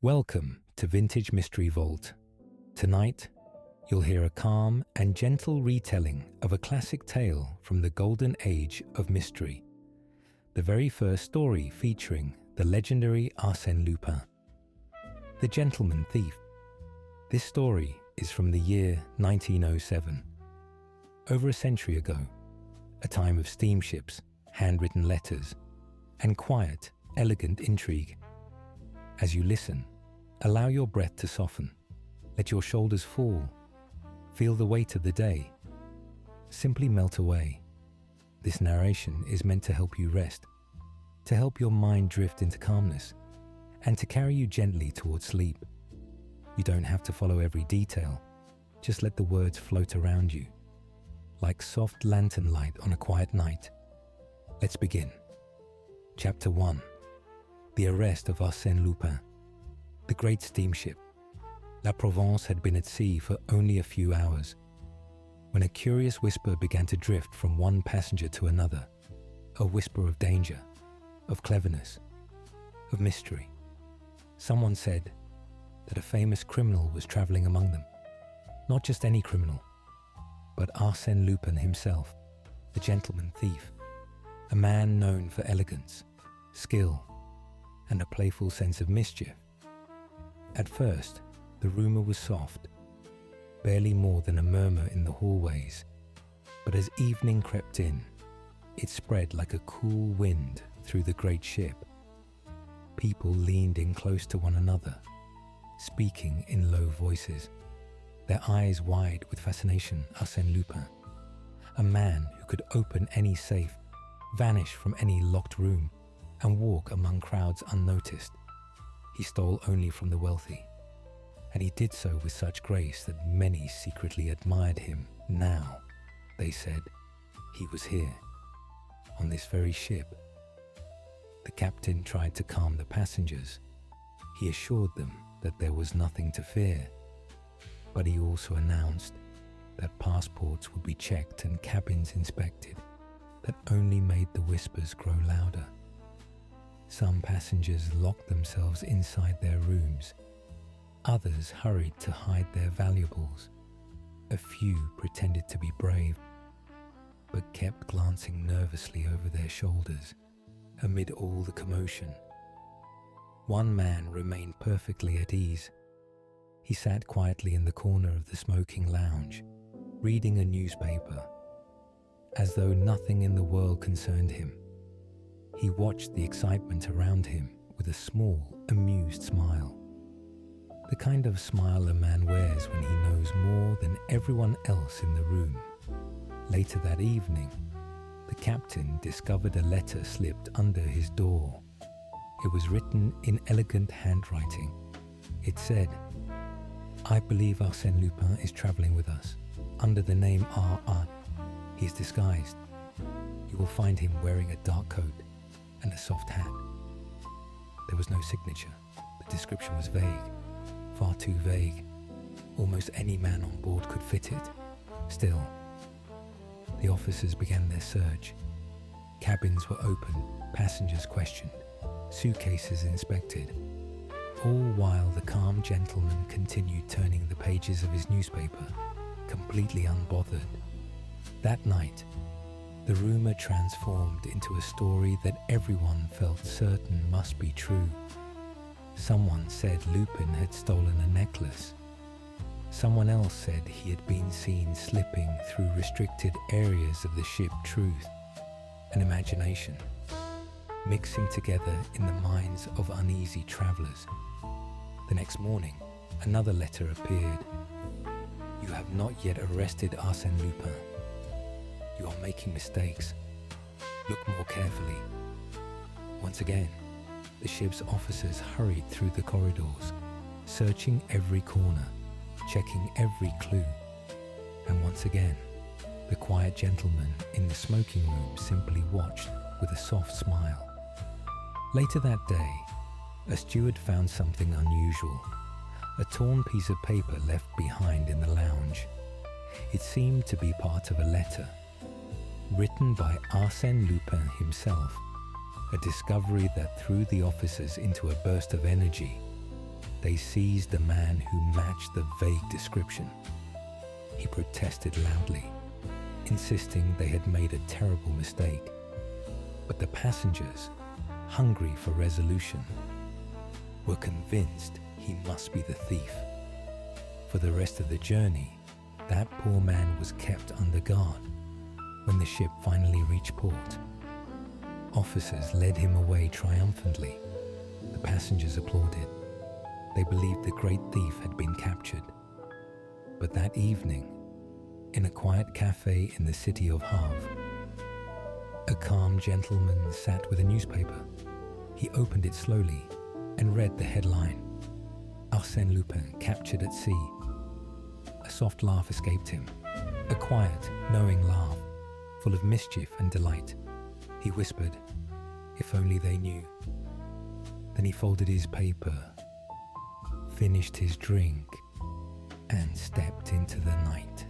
Welcome to Vintage Mystery Vault. Tonight, you'll hear a calm and gentle retelling of a classic tale from the golden age of mystery. The very first story featuring the legendary Arsène Lupin. The Gentleman Thief. This story is from the year 1907. Over a century ago, a time of steamships, handwritten letters, and quiet, elegant intrigue. As you listen, allow your breath to soften. Let your shoulders fall. Feel the weight of the day. Simply melt away. This narration is meant to help you rest, to help your mind drift into calmness, and to carry you gently towards sleep. You don't have to follow every detail. Just let the words float around you, like soft lantern light on a quiet night. Let's begin. Chapter 1. The Arrest of Arsène Lupin. The great steamship. La Provence had been at sea for only a few hours, when a curious whisper began to drift from one passenger to another. A whisper of danger, of cleverness, of mystery. Someone said that a famous criminal was traveling among them. Not just any criminal, but Arsène Lupin himself, the gentleman thief, a man known for elegance, skill, and a playful sense of mischief. At first, the rumor was soft, barely more than a murmur in the hallways, but as evening crept in, it spread like a cool wind through the great ship. People leaned in close to one another, speaking in low voices, their eyes wide with fascination. Arsène Lupin, a man who could open any safe, vanish from any locked room, and walk among crowds unnoticed. He stole only from the wealthy, and he did so with such grace that many secretly admired him. Now, they said, he was here, on this very ship. The captain tried to calm the passengers. He assured them that there was nothing to fear, but he also announced that passports would be checked and cabins inspected. That only made the whispers grow louder. Some passengers locked themselves inside their rooms. Others hurried to hide their valuables. A few pretended to be brave, but kept glancing nervously over their shoulders amid all the commotion. One man remained perfectly at ease. He sat quietly in the corner of the smoking lounge, reading a newspaper, as though nothing in the world concerned him. He watched the excitement around him with a small, amused smile. The kind of smile a man wears when he knows more than everyone else in the room. Later that evening, the captain discovered a letter slipped under his door. It was written in elegant handwriting. It said, "I believe Arsène Lupin is traveling with us, under the name R.R. He is disguised. You will find him wearing a dark coat and a soft hat." There was no signature. The description was vague, far too vague. Almost any man on board could fit it. Still, the officers began their search. Cabins were opened, passengers questioned, suitcases inspected, all while the calm gentleman continued turning the pages of his newspaper, completely unbothered. That night, the rumor transformed into a story that everyone felt certain must be true. Someone said Lupin had stolen a necklace. Someone else said he had been seen slipping through restricted areas of the ship. Truth and imagination mixing together in the minds of uneasy travelers. The next morning, another letter appeared. "You have not yet arrested Arsène Lupin. You are making mistakes. Look more carefully." Once again, the ship's officers hurried through the corridors, searching every corner, checking every clue. And once again, the quiet gentleman in the smoking room simply watched with a soft smile. Later that day, a steward found something unusual. A torn piece of paper left behind in the lounge. It seemed to be part of a letter, written by Arsène Lupin himself, a discovery that threw the officers into a burst of energy. they seized a man who matched the vague description. He protested loudly, insisting they had made a terrible mistake. But the passengers, hungry for resolution, were convinced he must be the thief. For the rest of the journey, that poor man was kept under guard. When the ship finally reached port, officers led him away triumphantly. The passengers applauded. They believed the great thief had been captured. But that evening, in a quiet cafe in the city of Havre, a calm gentleman sat with a newspaper. He opened it slowly and read the headline, "Arsène Lupin captured at sea." A soft laugh escaped him, a quiet, knowing laugh, full of mischief and delight. He whispered, "If only they knew." Then he folded his paper, finished his drink, and stepped into the night.